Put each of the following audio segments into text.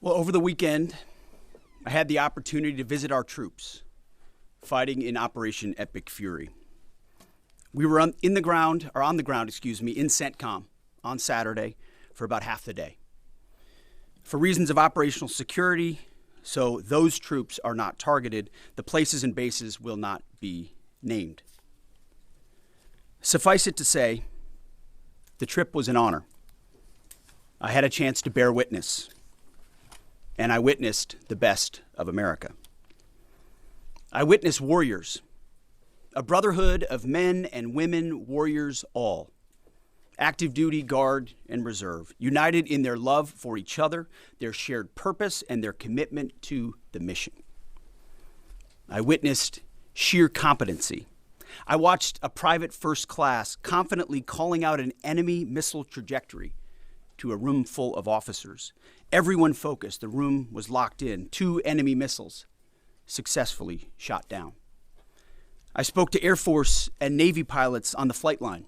Well, over the weekend, I had the opportunity to visit our troops fighting in Operation Epic Fury. We were on the ground in CENTCOM on Saturday for about half the day. For reasons of operational security, so those troops are not targeted, the places and bases will not be named. Suffice it to say, the trip was an honor. I had a chance to bear witness, and I witnessed the best of America. I witnessed warriors, a brotherhood of men and women, warriors all, active duty, guard, and reserve, united in their love for each other, their shared purpose, and their commitment to the mission. I witnessed sheer competency. I watched a private first class confidently calling out an enemy missile trajectory to a room full of officers. Everyone focused. The room was locked in. 2 enemy missiles successfully shot down. I spoke to Air Force and Navy pilots on the flight line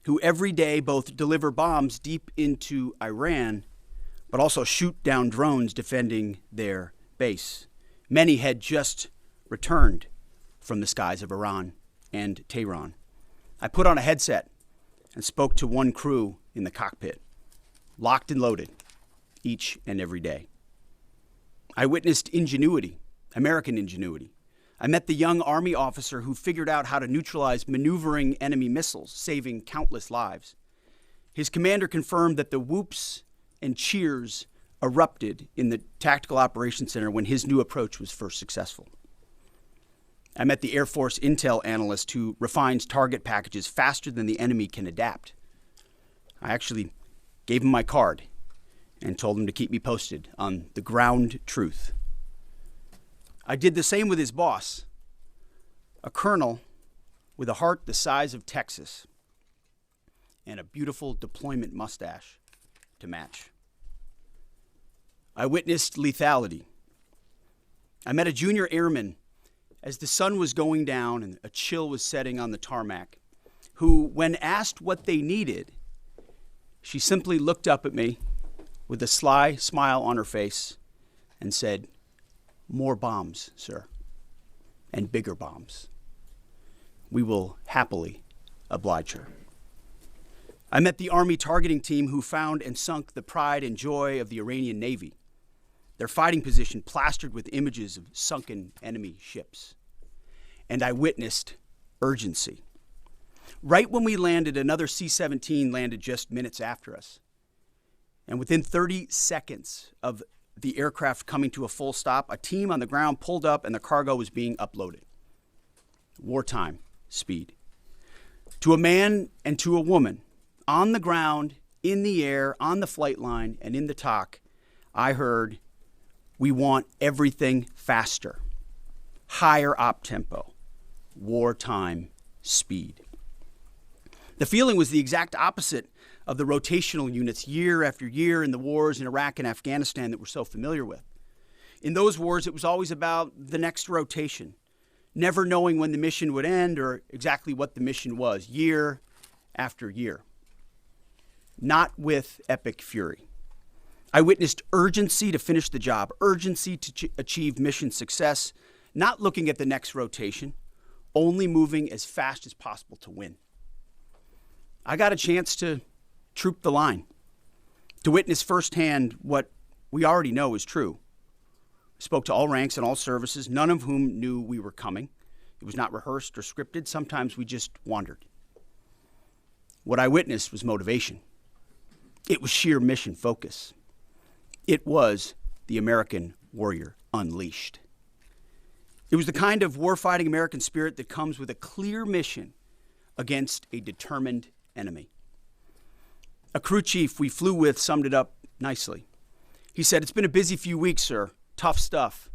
who every day both deliver bombs deep into Iran, but also shoot down drones defending their base. Many had just returned from the skies of Iran and Tehran. I put on a headset and spoke to one crew in the cockpit, locked and loaded, each and every day. I witnessed ingenuity, American ingenuity. I met the young Army officer who figured out how to neutralize maneuvering enemy missiles, saving countless lives. His commander confirmed that the whoops and cheers erupted in the Tactical Operations Center when his new approach was first successful. I met the Air Force intel analyst who refines target packages faster than the enemy can adapt. I actually gave him my card and told him to keep me posted on the ground truth. I did the same with his boss, a colonel with a heart the size of Texas and a beautiful deployment mustache to match. I witnessed lethality. I met a junior airman as the sun was going down and a chill was setting on the tarmac, who, when asked what they needed, she simply looked up at me with a sly smile on her face and said, "More bombs, sir, and bigger bombs. We will happily oblige her." I met the Army targeting team who found and sunk the pride and joy of the Iranian Navy, their fighting position plastered with images of sunken enemy ships. And I witnessed urgency. Right when we landed, another C-17 landed just minutes after us. And within 30 seconds of the aircraft coming to a full stop, a team on the ground pulled up and the cargo was being uploaded. Wartime speed. To a man and to a woman, on the ground, in the air, on the flight line, and in the TOC, I heard, "We want everything faster, higher op tempo, wartime speed." The feeling was the exact opposite of the rotational units year after year in the wars in Iraq and Afghanistan that we're so familiar with. In those wars, it was always about the next rotation, never knowing when the mission would end or exactly what the mission was, year after year. Not with Epic Fury. I witnessed urgency to finish the job, urgency to achieve mission success, not looking at the next rotation, only moving as fast as possible to win. I got a chance to troop the line, to witness firsthand what we already know is true. I spoke to all ranks and all services, none of whom knew we were coming. It was not rehearsed or scripted. Sometimes we just wandered. What I witnessed was motivation. It was sheer mission focus. It was the American warrior unleashed. It was the kind of warfighting American spirit that comes with a clear mission against a determined enemy. A crew chief we flew with summed it up nicely. He said, "It's been a busy few weeks, sir. Tough stuff.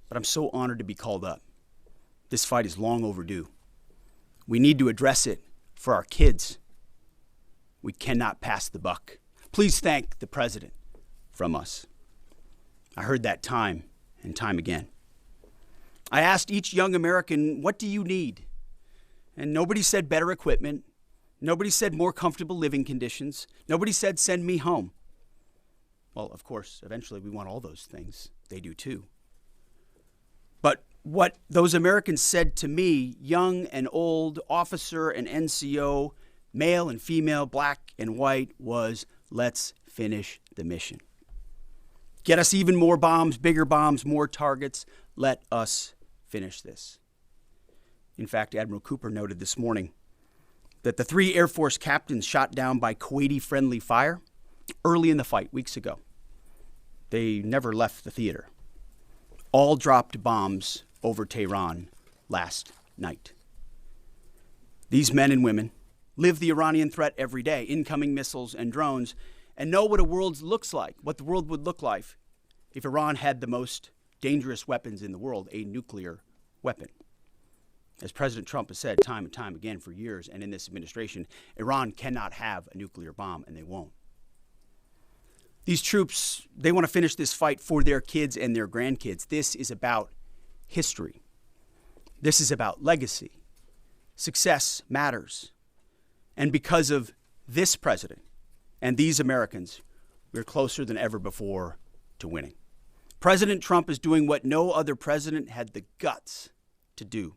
But I'm so honored to be called up. This fight is long overdue. We need to address it for our kids. We cannot pass the buck. Please thank the president from us." I heard that time and time again. I asked each young American, "What do you need?" And nobody said better equipment. Nobody said more comfortable living conditions. Nobody said, "Send me home." Well, of course, eventually we want all those things. They do too. But what those Americans said to me, young and old, officer and NCO, male and female, black and white, was, let's finish the mission. Get us even more bombs, bigger bombs, more targets. Let us finish this. In fact, Admiral Cooper noted this morning that the 3 Air Force captains shot down by Kuwaiti-friendly fire early in the fight, weeks ago. They never left the theater. All dropped bombs over Tehran last night. These men and women live the Iranian threat every day, incoming missiles and drones, and know what a world looks like, what the world would look like if Iran had the most dangerous weapons in the world, a nuclear weapon. As President Trump has said time and time again for years, and in this administration, Iran cannot have a nuclear bomb, and they won't. These troops, they want to finish this fight for their kids and their grandkids. This is about history. This is about legacy. Success matters. And because of this president and these Americans, we're closer than ever before to winning. President Trump is doing what no other president had the guts to do.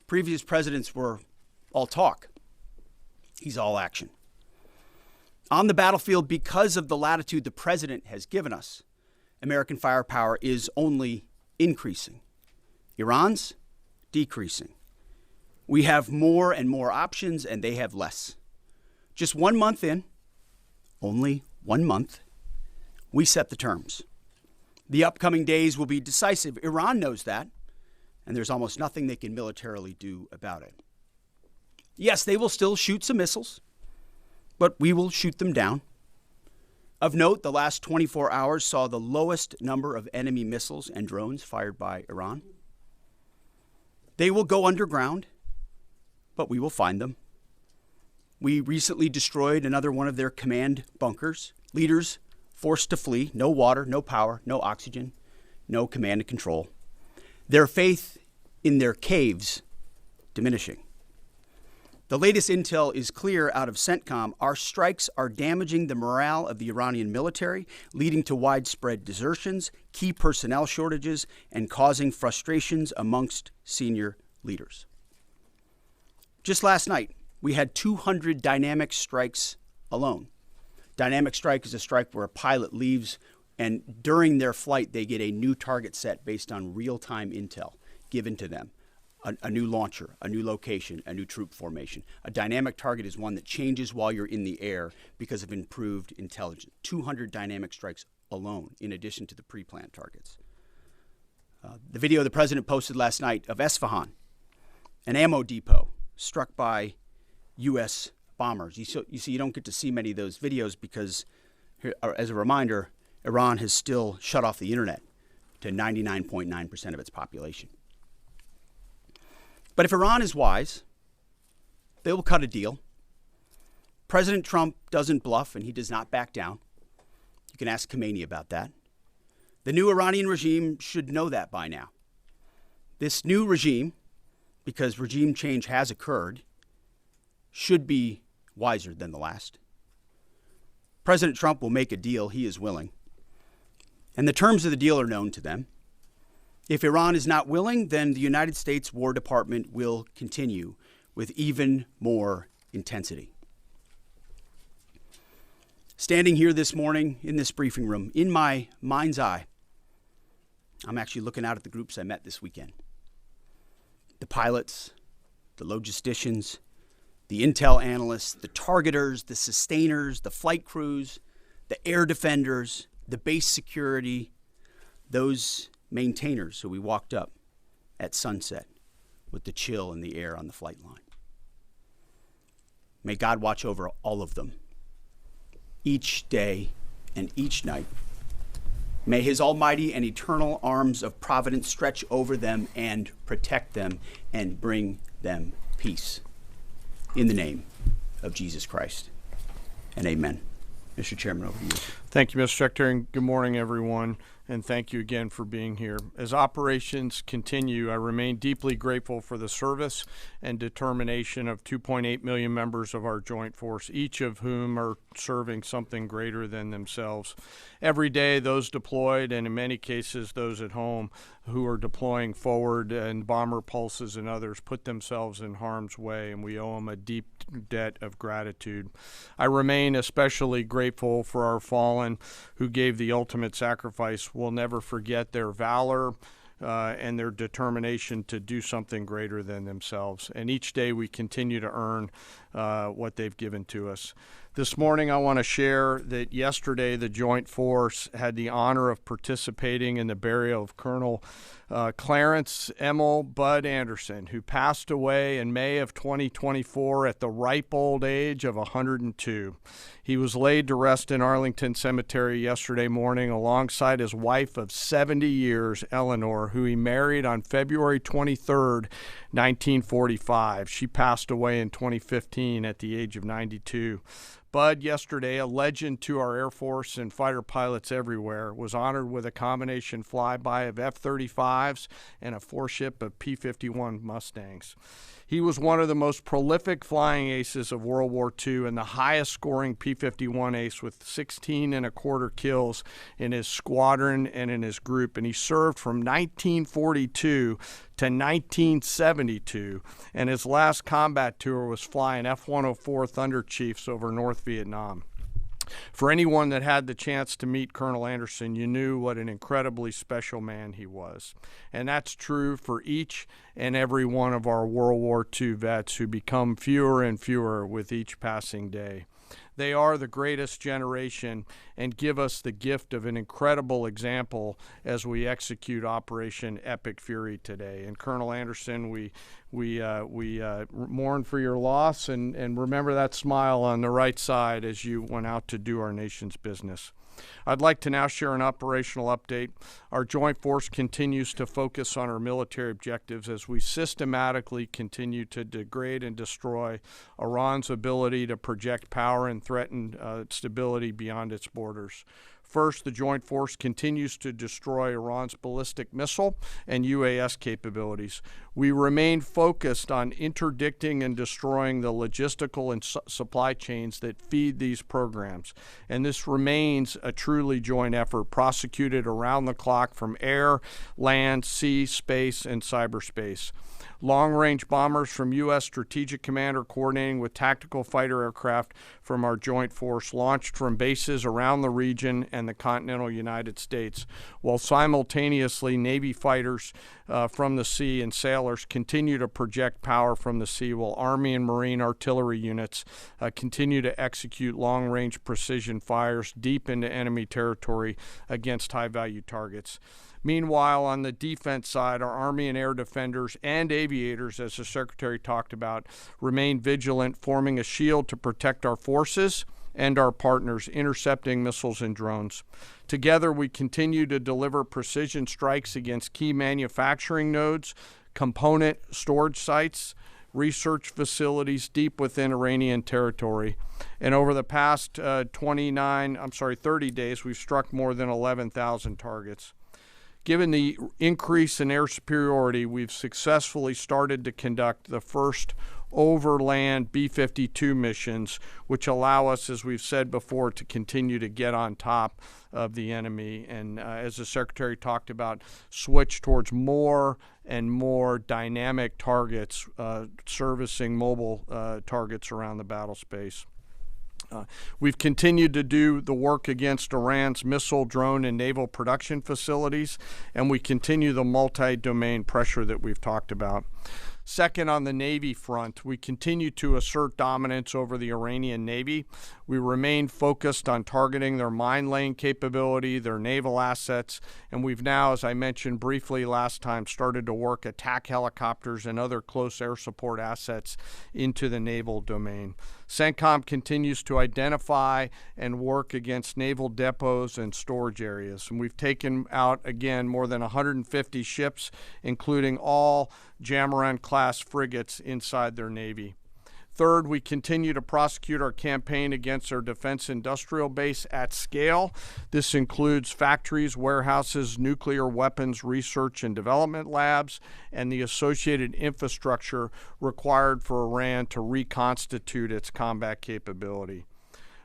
Previous presidents were all talk. He's all action. On the battlefield, because of the latitude the president has given us, American firepower is only increasing. Iran's decreasing. We have more and more options, and they have less. Just 1 month in, only 1 month, we set the terms. The upcoming days will be decisive. Iran knows that, and there's almost nothing they can militarily do about it. Yes, they will still shoot some missiles, but we will shoot them down. Of note, the last 24 hours saw the lowest number of enemy missiles and drones fired by Iran. They will go underground, but we will find them. We recently destroyed another one of their command bunkers. Leaders forced to flee. No water, no power, no oxygen, no command and control. Their faith in their caves diminishing. The latest intel is clear out of CENTCOM. Our strikes are damaging the morale of the Iranian military, leading to widespread desertions, key personnel shortages, and causing frustrations amongst senior leaders. Just last night, we had 200 dynamic strikes alone. Dynamic strike is a strike where a pilot leaves, and during their flight, they get a new target set based on real-time intel given to them. A new launcher, a new location, a new troop formation. A dynamic target is one that changes while you're in the air because of improved intelligence. 200 dynamic strikes alone, in addition to the pre-planned targets. The video the president posted last night of Esfahan, an ammo depot struck by U.S. bombers. You see, you don't get to see many of those videos because, as a reminder, Iran has still shut off the internet to 99.9% of its population. But if Iran is wise, they will cut a deal. President Trump doesn't bluff, and he does not back down. You can ask Khamenei about that. The new Iranian regime should know that by now. This new regime, because regime change has occurred, should be wiser than the last. President Trump will make a deal. He is willing. And the terms of the deal are known to them. If Iran is not willing, then the United States War Department will continue with even more intensity. Standing here this morning in this briefing room, in my mind's eye, I'm actually looking out at the groups I met this weekend. The pilots, the logisticians, the intel analysts, the targeters, the sustainers, the flight crews, the air defenders, the base security, those maintainers who we walked up at sunset with the chill in the air on the flight line. May God watch over all of them each day and each night. May his almighty and eternal arms of providence stretch over them and protect them and bring them peace. In the name of Jesus Christ. And amen. Mr. Chairman, over to you. Thank you, Mr. Secretary, and good morning, everyone. and thank you again for being here. As operations continue, I remain deeply grateful for the service and determination of 2.8 million members of our joint force, each of whom are serving something greater than themselves. Every day, those deployed, and in many cases, those at home who are deploying forward, and bomber pulses and others, put themselves in harm's way, and we owe them a deep debt of gratitude. I remain especially grateful for our fallen who gave the ultimate sacrifice. We'll never forget their valor and their determination to do something greater than themselves. And each day we continue to earn what they've given to us. This morning I want to share that yesterday the Joint Force had the honor of participating in the burial of Colonel Clarence Emil Bud Anderson, who passed away in May of 2024 at the ripe old age of 102. He was laid to rest in Arlington Cemetery yesterday morning alongside his wife of 70 years, Eleanor, who he married on February 23rd, 1945. She passed away in 2015 at the age of 92. Bud, yesterday, a legend to our Air Force and fighter pilots everywhere, was honored with a combination flyby of F-35s and a 4-ship of P-51 Mustangs. He was one of the most prolific flying aces of World War II and the highest scoring P-51 ace with 16 and a quarter kills in his squadron and in his group. And he served from 1942 to 1972, and his last combat tour was flying F-104 Thunder Chiefs over North Vietnam. For anyone that had the chance to meet Colonel Anderson, you knew what an incredibly special man he was. And that's true for each and every one of our World War II vets who become fewer and fewer with each passing day. They are the greatest generation and give us the gift of an incredible example as we execute Operation Epic Fury today. And Colonel Anderson, we mourn for your loss and remember that smile on the right side as you went out to do our nation's business. I'd like to now share an operational update. Our Joint Force continues to focus on our military objectives as we systematically continue to degrade and destroy Iran's ability to project power and threaten stability beyond its borders. First, the Joint Force continues to destroy Iran's ballistic missile and UAS capabilities. We remain focused on interdicting and destroying the logistical and supply chains that feed these programs. And this remains a truly joint effort prosecuted around the clock from air, land, sea, space, and cyberspace. Long-range bombers from U.S. Strategic Command are coordinating with tactical fighter aircraft from our Joint Force launched from bases around the region and the continental United States, while simultaneously Navy fighters from the sea and sailors continue to project power from the sea, while Army and Marine artillery units continue to execute long-range precision fires deep into enemy territory against high-value targets. Meanwhile, on the defense side, our Army and air defenders and aviators, as the Secretary talked about, remain vigilant, forming a shield to protect our forces and our partners, intercepting missiles and drones. Together, we continue to deliver precision strikes against key manufacturing nodes, component storage sites, research facilities deep within Iranian territory. And over the past 30 days, we've struck more than 11,000 targets. Given the increase in air superiority, we've successfully started to conduct the first overland B-52 missions, which allow us, as we've said before, to continue to get on top of the enemy. And as the Secretary talked about, switch towards more and more dynamic targets, servicing mobile targets around the battle space. We've continued to do the work against Iran's missile, drone, and naval production facilities, and we continue the multi-domain pressure that we've talked about. Second, on the Navy front, we continue to assert dominance over the Iranian Navy. We remain focused on targeting their mine-laying capability, their naval assets, and we've now, as I mentioned briefly last time, started to work attack helicopters and other close air support assets into the naval domain. CENTCOM continues to identify and work against naval depots and storage areas. And we've taken out, again, more than 150 ships, including all Jamaran-class frigates inside their Navy. Third, we continue to prosecute our campaign against our defense industrial base at scale. This includes factories, warehouses, nuclear weapons research and development labs, and the associated infrastructure required for Iran to reconstitute its combat capability.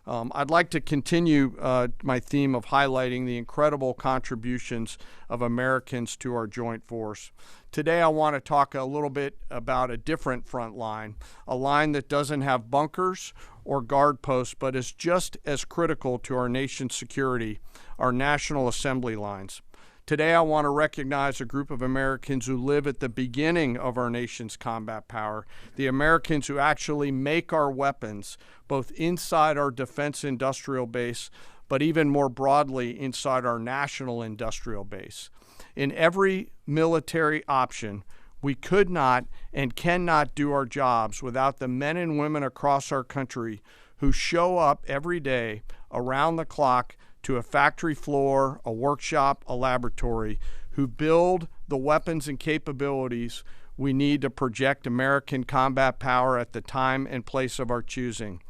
I'd like to continue my theme of highlighting the incredible contributions of Americans to our joint force. Today I want to talk a little bit about a different front line, a line that doesn't have bunkers or guard posts, but is just as critical to our nation's security, our National Assembly lines. Today I want to recognize a group of Americans who live at the beginning of our nation's combat power, the Americans who actually make our weapons, both inside our defense industrial base, but even more broadly inside our national industrial base. In every military option, we could not and cannot do our jobs without the men and women across our country who show up every day around the clock to a factory floor, a workshop, a laboratory, who build the weapons and capabilities we need to project American combat power at the time and place of our choosing.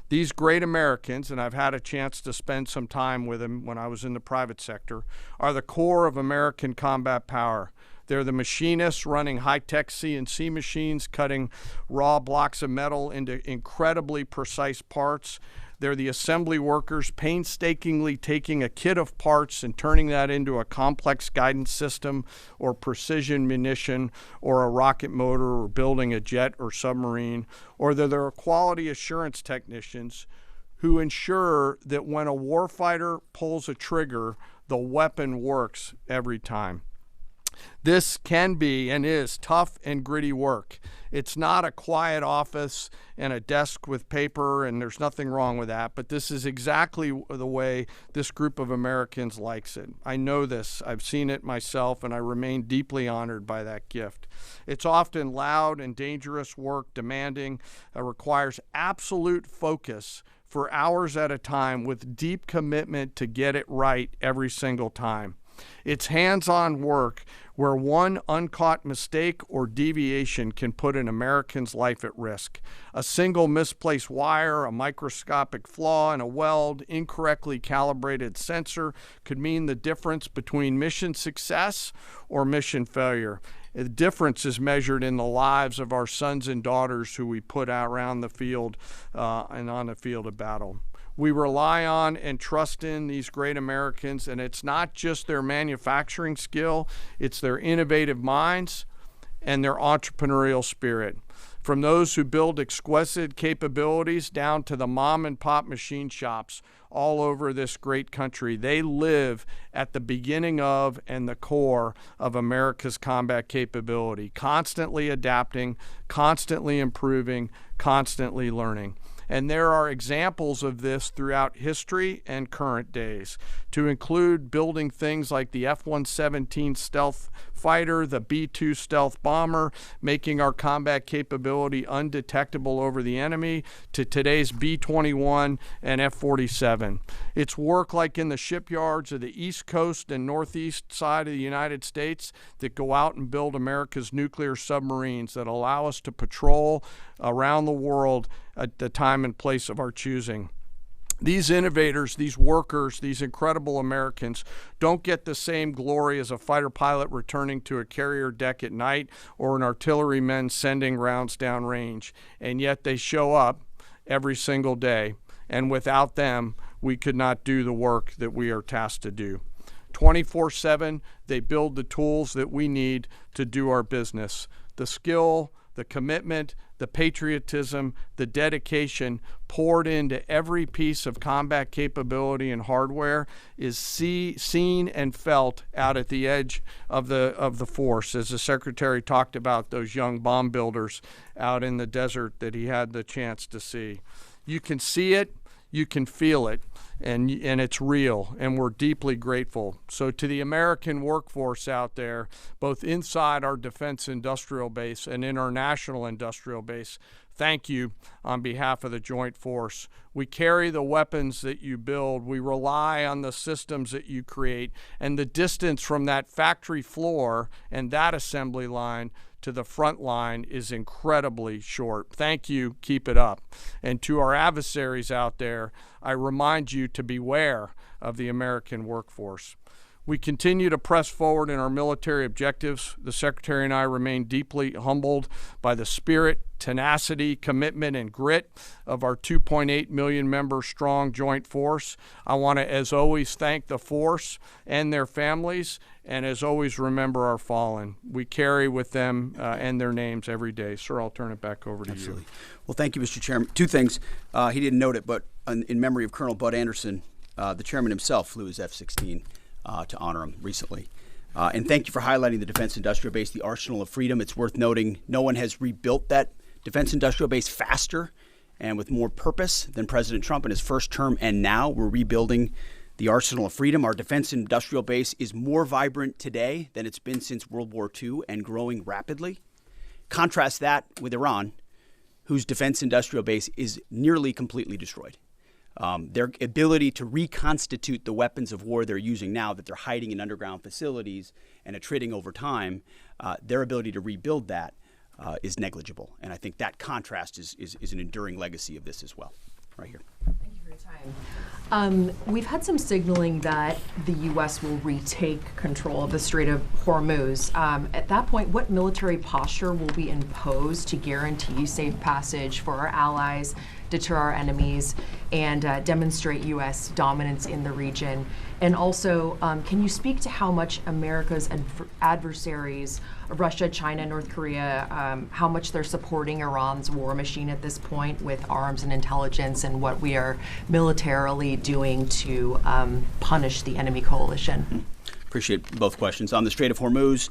These great Americans, and I've had a chance to spend some time with them when I was in the private sector, are the core of American combat power. They're the machinists running high-tech CNC machines, cutting raw blocks of metal into incredibly precise parts. They're the assembly workers painstakingly taking a kit of parts and turning that into a complex guidance system or precision munition or a rocket motor or building a jet or submarine. Or they're the quality assurance technicians who ensure that when a warfighter pulls a trigger, the weapon works every time. This can be and is tough and gritty work. It's not a quiet office and a desk with paper, and there's nothing wrong with that, but this is exactly the way this group of Americans likes it. I know this. I've seen it myself, and I remain deeply honored by that gift. It's often loud and dangerous work, demanding, requires absolute focus for hours at a time with deep commitment to get it right every single time. It's hands-on work where one uncaught mistake or deviation can put an American's life at risk. A single misplaced wire, a microscopic flaw in a weld, incorrectly calibrated sensor could mean the difference between mission success or mission failure. The difference is measured in the lives of our sons and daughters who we put out around the field and on the field of battle. We rely on and trust in these great Americans, and it's not just their manufacturing skill, it's their innovative minds and their entrepreneurial spirit. From those who build exquisite capabilities down to the mom and pop machine shops all over this great country, they live at the beginning of and the core of America's combat capability, constantly adapting, constantly improving, constantly learning. And there are examples of this throughout history and current days, to include building things like the F-117 stealth fighter, the B-2 stealth bomber, making our combat capability undetectable over the enemy, to today's B-21 and F-47. It's work like in the shipyards of the East Coast and Northeast side of the United States that go out and build America's nuclear submarines that allow us to patrol around the world at the time and place of our choosing. These innovators, these workers, these incredible Americans don't get the same glory as a fighter pilot returning to a carrier deck at night or an artilleryman sending rounds downrange, and yet they show up every single day, and without them, we could not do the work that we are tasked to do. 24/7, they build the tools that we need to do our business. The skill, the commitment, the patriotism, the dedication poured into every piece of combat capability and hardware is seen and felt out at the edge of the force, as the Secretary talked about those young bomb builders out in the desert that he had the chance to see. You can see it, you can feel it, and it's real, and we're deeply grateful. So to the American workforce out there, both inside our defense industrial base and in our national industrial base, thank you on behalf of the Joint Force. We carry the weapons that you build. We rely on the systems that you create, and the distance from that factory floor and that assembly line to the front line is incredibly short. Thank you. Keep it up. And to our adversaries out there, I remind you to beware of the American workforce. We continue to press forward in our military objectives. The Secretary and I remain deeply humbled by the spirit, tenacity, commitment, and grit of our 2.8 million member strong joint force. I want to, as always, thank the force and their families, and as always, remember our fallen. We carry with them and their names every day. Sir, I'll turn it back over to Absolutely. you. Well, thank you, Mr. Chairman. Two things. He didn't note it, but in memory of Colonel Bud Anderson, the chairman himself flew his F-16 to honor him recently. And thank you for highlighting the defense industrial base, the arsenal of freedom. It's worth noting no one has rebuilt that defense industrial base faster and with more purpose than President Trump in his first term. And now we're rebuilding the arsenal of freedom. Our defense industrial base is more vibrant today than it's been since World War II and growing rapidly. Contrast that with Iran, whose defense industrial base is nearly completely destroyed. Their ability to reconstitute the weapons of war they're using now that they're hiding in underground facilities and attriting over time, their ability to rebuild that is negligible. And I think that contrast is an enduring legacy of this as well, right here. Thank you for your time. We've had some signaling that the U.S. will retake control of the Strait of Hormuz. At that point, what military posture will be imposed to guarantee safe passage for our allies, deter our enemies, and demonstrate U.S. dominance in the region? And also, can you speak to how much America's adversaries, Russia, China, North Korea, how much they're supporting Iran's war machine at this point with arms and intelligence, and what we are militarily doing to punish the enemy coalition? Appreciate both questions. On the Strait of Hormuz,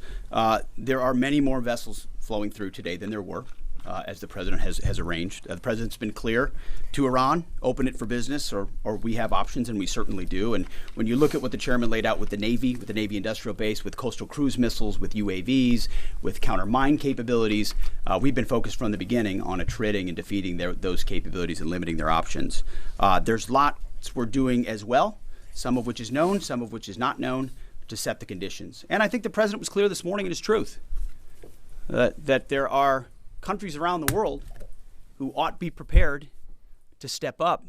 there are many more vessels flowing through today than there were. As the president has arranged. The president's been clear to Iran, open it for business, or we have options, and we certainly do. And when you look at what the chairman laid out with the Navy industrial base, with coastal cruise missiles, with UAVs, with counter mine capabilities, we've been focused from the beginning on attriting and defeating those capabilities and limiting their options. There's lots we're doing as well, some of which is known, some of which is not known, to set the conditions. And I think the president was clear this morning in his truth that there are countries around the world who ought to be prepared to step up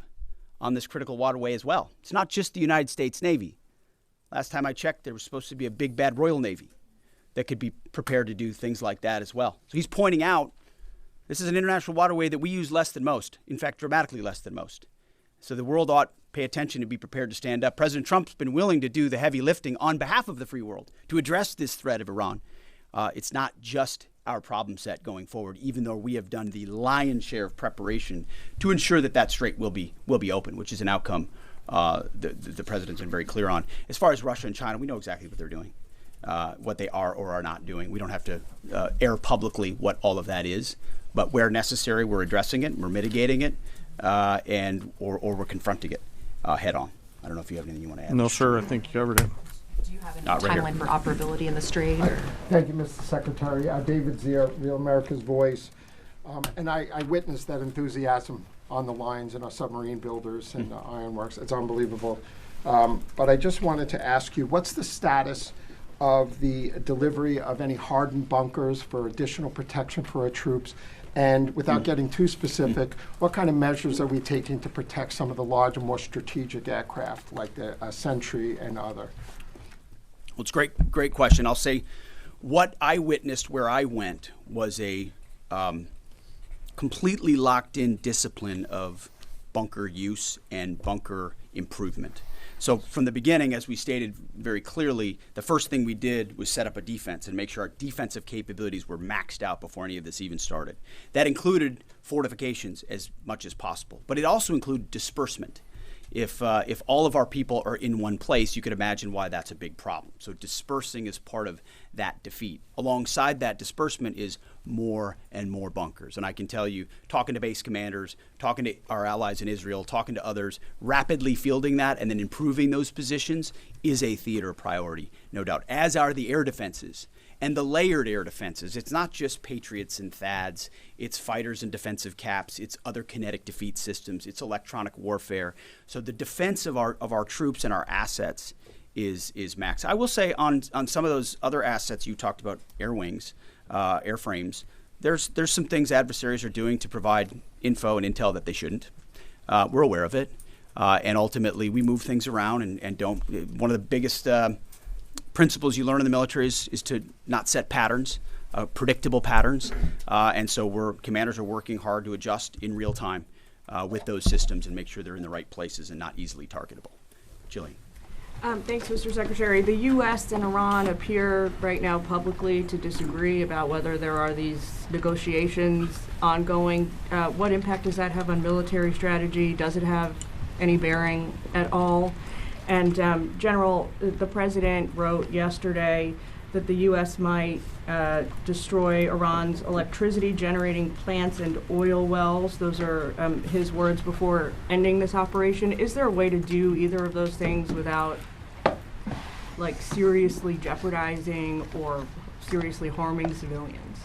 on this critical waterway as well. It's not just the United States Navy. Last time I checked, there was supposed to be a big bad Royal Navy that could be prepared to do things like that as well. So he's pointing out this is an international waterway that we use less than most, in fact, dramatically less than most. So the world ought to pay attention and be prepared to stand up. President Trump's been willing to do the heavy lifting on behalf of the free world to address this threat of Iran. It's not just our problem set going forward, even though we have done the lion's share of preparation to ensure that strait will be open, which is an outcome the president's been very clear on. As far as Russia and China, we know exactly what they're doing, what they are or are not doing. We don't have to air publicly what all of that is, but where necessary, we're addressing it, we're mitigating it, or we're confronting it head on. I don't know if you have anything you want to add. No, sir. I think you covered it. Do you have any timeline for operability in the strait? Thank you, Mr. Secretary. David Zier, Real America's Voice. And I witnessed that enthusiasm on the lines and our submarine builders and ironworks. It's unbelievable. But I just wanted to ask you, what's the status of the delivery of any hardened bunkers for additional protection for our troops? And without getting too specific, what kind of measures are we taking to protect some of the larger, more strategic aircraft like the Sentry and other? Well, it's a great question. I'll say what I witnessed where I went was a completely locked-in discipline of bunker use and bunker improvement. So from the beginning, as we stated very clearly, the first thing we did was set up a defense and make sure our defensive capabilities were maxed out before any of this even started. That included fortifications as much as possible, but it also included disbursement. If all of our people are in one place, you could imagine why that's a big problem. So dispersing is part of that defeat. Alongside that disbursement is more and more bunkers. And I can tell you, talking to base commanders, talking to our allies in Israel, talking to others, rapidly fielding that and then improving those positions is a theater priority, no doubt, as are the air defenses. And the layered air defenses, it's not just Patriots and THAADs, it's fighters and defensive caps, it's other kinetic defeat systems, it's electronic warfare. So the defense of our troops and our assets is max. I will say on some of those other assets you talked about, air wings, airframes. There's some things adversaries are doing to provide info and intel that they shouldn't. We're aware of it. And ultimately, we move things around and don't. One of the biggest principles you learn in the military is to not set patterns, predictable patterns. And so commanders are working hard to adjust in real time with those systems and make sure they're in the right places and not easily targetable. Jillian. Thanks, Mr. Secretary. The U.S. and Iran appear right now publicly to disagree about whether there are these negotiations ongoing. What impact does that have on military strategy? Does it have any bearing at all? And General, the President wrote yesterday that the U.S. might destroy Iran's electricity generating plants and oil wells. Those are his words before ending this operation. Is there a way to do either of those things without seriously jeopardizing or seriously harming civilians?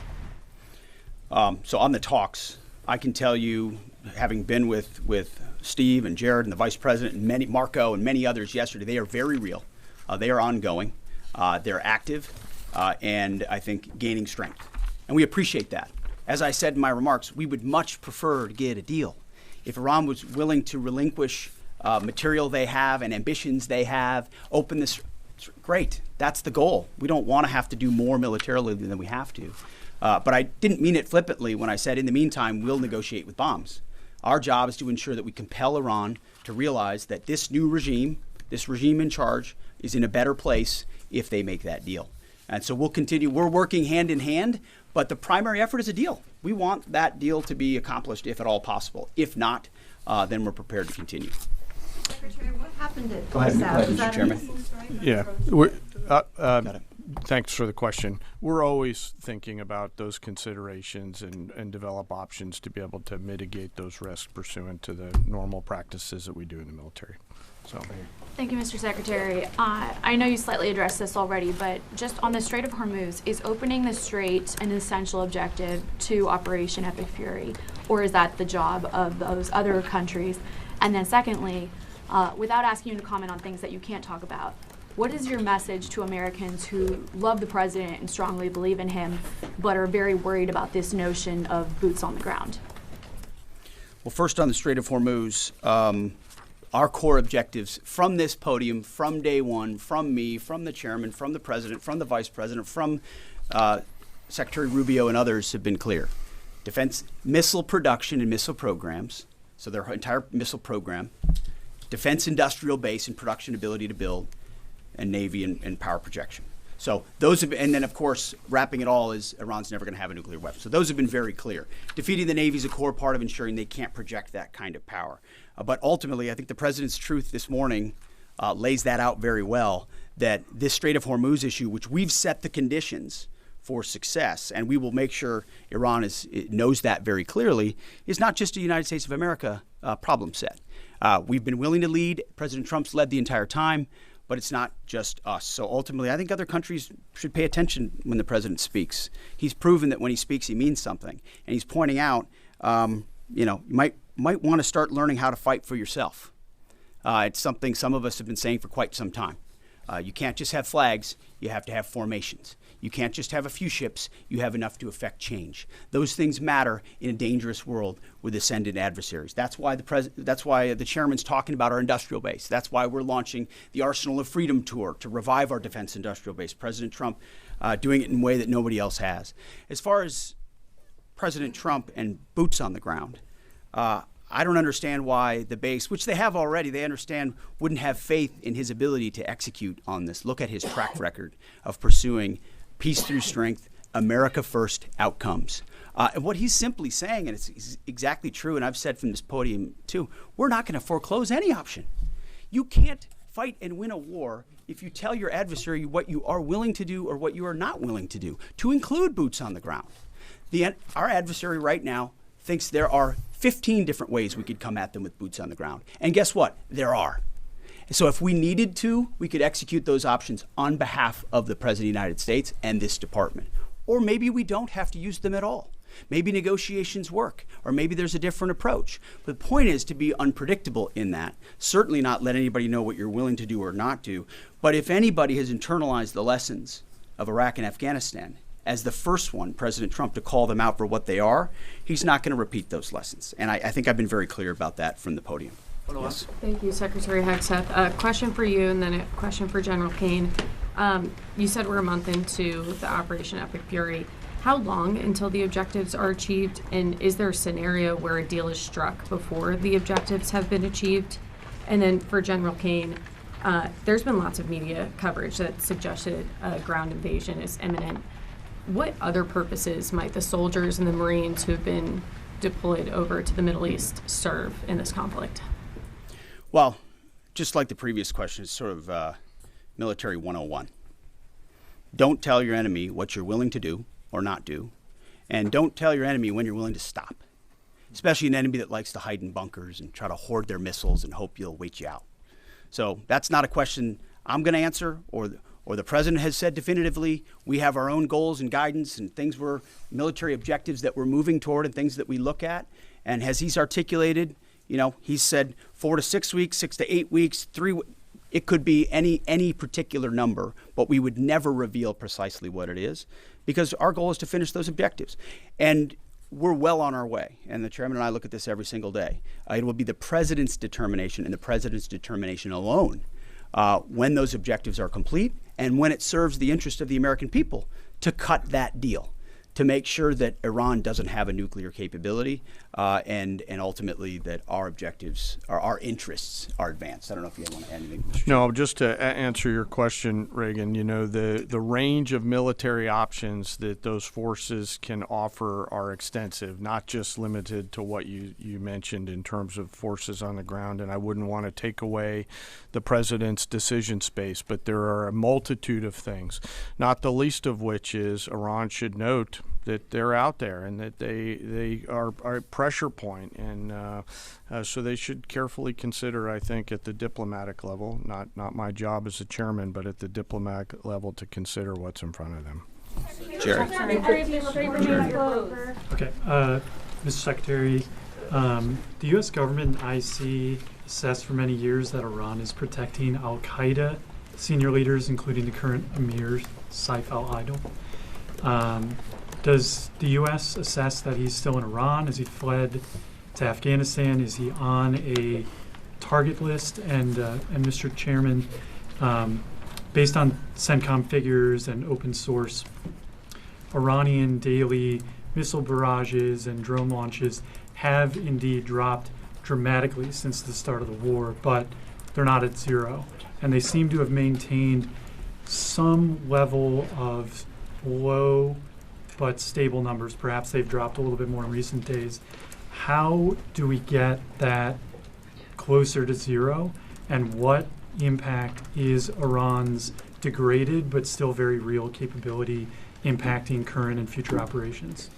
So on the talks, I can tell you, having been with Steve and Jared and the Vice President and Marco and many others yesterday, they are very real. They are ongoing. They're active and I think gaining strength. And we appreciate that. As I said in my remarks, we would much prefer to get a deal. If Iran was willing to relinquish material they have and ambitions they have, open this, great. That's the goal. We don't want to have to do more militarily than we have to. But I didn't mean it flippantly when I said, in the meantime, we'll negotiate with bombs. Our job is to ensure that we compel Iran to realize that this new regime, this regime in charge, is in a better place if they make that deal. And so we'll continue. We're working hand in hand, but the primary effort is a deal. We want that deal to be accomplished if at all possible. If not, then we're prepared to continue. Secretary, what happened at Go ahead, Mr. Chairman. Yeah. Thanks for the question. We're always thinking about those considerations and develop options to be able to mitigate those risks pursuant to the normal practices that we do in the military. So. Thank you, Mr. Secretary. I know you slightly addressed this already, but just on the Strait of Hormuz, is opening the strait an essential objective to Operation Epic Fury, or is that the job of those other countries? And then secondly, without asking you to comment on things that you can't talk about, what is your message to Americans who love the president and strongly believe in him, but are very worried about this notion of boots on the ground? Well, first on the Strait of Hormuz, our core objectives from this podium, from day one, from me, from the chairman, from the president, from the vice president, from Secretary Rubio and others have been clear. Defense missile production and missile programs, so their entire missile program, defense industrial base and production ability to build, and Navy and power projection. So those have, and then of course, wrapping it all is Iran's never going to have a nuclear weapon. So those have been very clear. Defeating the Navy is a core part of ensuring they can't project that kind of power. But ultimately, I think the president's truth this morning lays that out very well, that this Strait of Hormuz issue, which we've set the conditions for success, and we will make sure Iran knows that very clearly, is not just a United States of America problem set. We've been willing to lead. President Trump's led the entire time. But it's not just us. So ultimately, I think other countries should pay attention when the president speaks. He's proven that when he speaks, he means something. And he's pointing out, you might want to start learning how to fight for yourself. It's something some of us have been saying for quite some time. You can't just have flags. You have to have formations. You can't just have a few ships. You have enough to affect change. Those things matter in a dangerous world with ascendant adversaries. That's why the chairman's talking about our industrial base. That's why we're launching the Arsenal of Freedom tour to revive our defense industrial base. President Trump doing it in a way that nobody else has. As far as President Trump and boots on the ground, I don't understand why the base, which they have already, they understand, wouldn't have faith in his ability to execute on this. Look at his track record of pursuing peace through strength, America first outcomes. And what he's simply saying, and it's exactly true, and I've said from this podium too, we're not going to foreclose any option. You can't fight and win a war if you tell your adversary what you are willing to do or what you are not willing to do, to include boots on the ground. Our adversary right now thinks there are 15 different ways we could come at them with boots on the ground. And guess what? There are. So if we needed to, we could execute those options on behalf of the President of the United States and this department. Or maybe we don't have to use them at all. Maybe negotiations work, or maybe there's a different approach. But the point is to be unpredictable in that. Certainly not let anybody know what you're willing to do or not do. But if anybody has internalized the lessons of Iraq and Afghanistan, as the first one, President Trump, to call them out for what they are, he's not going to repeat those lessons. And I think I've been very clear about that from the podium. Yes. Thank you, Secretary Hegseth. A question for you and then a question for General Caine. You said we're a month into the Operation Epic Fury. How long until the objectives are achieved? And is there a scenario where a deal is struck before the objectives have been achieved? And then for General Caine, there's been lots of media coverage that suggested a ground invasion is imminent. What other purposes might the soldiers and the Marines who have been deployed over to the Middle East serve in this conflict? Well, just like the previous question, it's sort of military 101. Don't tell your enemy what you're willing to do or not do, and don't tell your enemy when you're willing to stop, especially an enemy that likes to hide in bunkers and try to hoard their missiles and hope you'll wait you out. So that's not a question I'm going to answer, or the president has said definitively. We have our own goals and guidance and things military objectives that we're moving toward and things that we look at. And as he's articulated, he's said 4 to 6 weeks, 6 to 8 weeks, 3. It could be any particular number, but we would never reveal precisely what it is, because our goal is to finish those objectives. And we're well on our way. And the chairman and I look at this every single day. It will be the president's determination and the president's determination alone when those objectives are complete and when it serves the interest of the American people to cut that deal, to make sure that Iran doesn't have a nuclear capability, and ultimately that our objectives, or our interests, are advanced. I don't know if you want to add anything. No, just to answer your question, Reagan, the range of military options that those forces can offer are extensive, not just limited to what you mentioned in terms of forces on the ground. And I wouldn't want to take away the president's decision space, but there are a multitude of things, not the least of which is Iran should note that they're out there and that they are a pressure point, and so they should carefully consider, I think, at the diplomatic level, not my job as a chairman, but at the diplomatic level, to consider what's in front of them. Jerry. Okay, Mr. Secretary, the U.S. government and IC assessed for many years that Iran is protecting al-Qaeda senior leaders, including the current Emir Saif al-Idil. Does the U.S. assess that he's still in Iran? Has he fled to Afghanistan? Is he on a target list? And Mr. Chairman, based on CENTCOM figures and open source, Iranian daily missile barrages and drone launches have indeed dropped dramatically since the start of the war, but they're not at zero. And they seem to have maintained some level of low but stable numbers. Perhaps they've dropped a little bit more in recent days. How do we get that closer to zero? And what impact is Iran's degraded but still very real capability impacting current and future operations?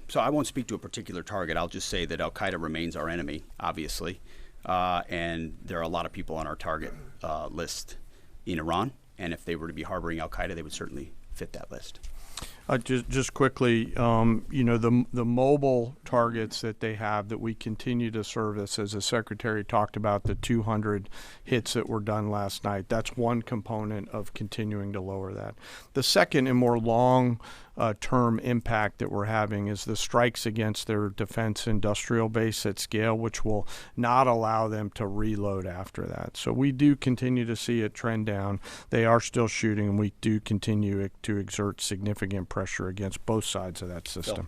So I won't speak to a particular target. I'll just say that al-Qaeda remains our enemy, obviously. And there are a lot of people on our target list in Iran. And if they were to be harboring al-Qaeda, they would certainly fit that list. Just quickly, the mobile targets that they have that we continue to service, as the Secretary talked about, the 200 hits that were done last night, that's one component of continuing to lower that. The second and more long-term impact that we're having is the strikes against their defense industrial base at scale, which will not allow them to reload after that. So we do continue to see a trend down. They are still shooting, and we do continue to exert significant pressure against both sides of that system.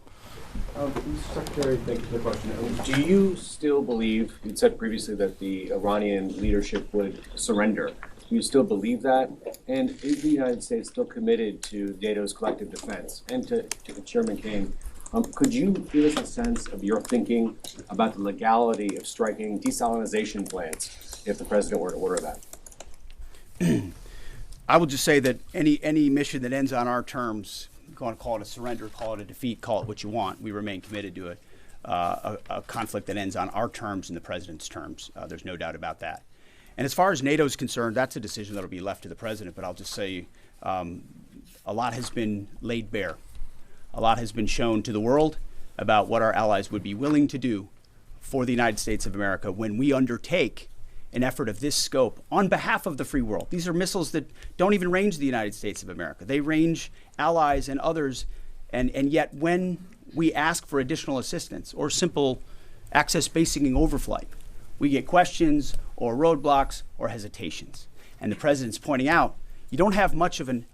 Mr. Secretary, thank you for the question. Do you still believe, you said previously that the Iranian leadership would surrender. Do you still believe that? And is the United States still committed to NATO's collective defense? And to Chairman Caine, could you give us a sense of your thinking about the legality of striking desalinization plants if the president were to order that? I will just say that any mission that ends on our terms, you want to call it a surrender, call it a defeat, call it what you want, we remain committed to a conflict that ends on our terms and the president's terms. There's no doubt about that. And as far as NATO is concerned, that's a decision that will be left to the president. But I'll just say a lot has been laid bare. A lot has been shown to the world about what our allies would be willing to do for the United States of America when we undertake an effort of this scope on behalf of the free world. These are missiles that don't even range the United States of America. They range allies and others, and yet when we ask for additional assistance or simple access basing overflight, we get questions or roadblocks or hesitations. And the president's pointing out, you don't have much of an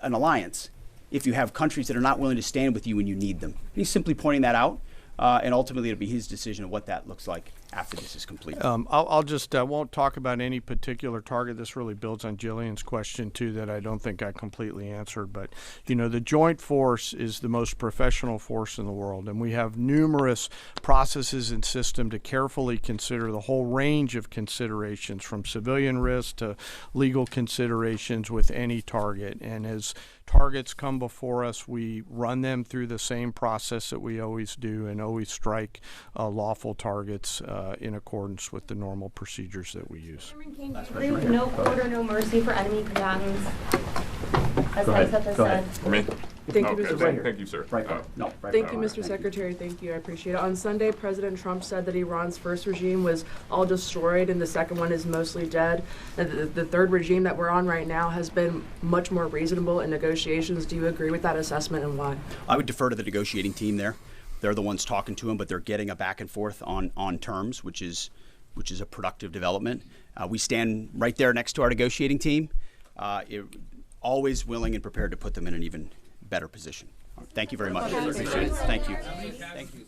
alliance if you have countries that are not willing to stand with you when you need them. He's simply pointing that out, and ultimately it'll be his decision of what that looks like after this is complete. I'll just won't talk about any particular target. This really builds on Jillian's question too, that I don't think I completely answered. But you know, the joint force is the most professional force in the world, and we have numerous processes and systems to carefully consider the whole range of considerations, from civilian risk to legal considerations with any target. And as targets come before us, we run them through the same process that we always do, and always strike lawful targets in accordance with the normal procedures that we use. No quarter, no mercy for enemy combatants, as Hegseth has said. For me? Thank you, Mr. Secretary. Thank you, sir. Thank you, Mr. Secretary. Thank you. I appreciate it. On Sunday, President Trump said that Iran's first regime was all destroyed and the second one is mostly dead. And the third regime that we're on right now has been much more reasonable in negotiations. Do you agree with that assessment, and why? I would defer to the negotiating team there. They're the ones talking to him, but they're getting a back and forth on terms, which is a productive development. We stand right there next to our negotiating team, always willing and prepared to put them in an even better position. Thank you very much. Appreciate it. Thank you. Thank you.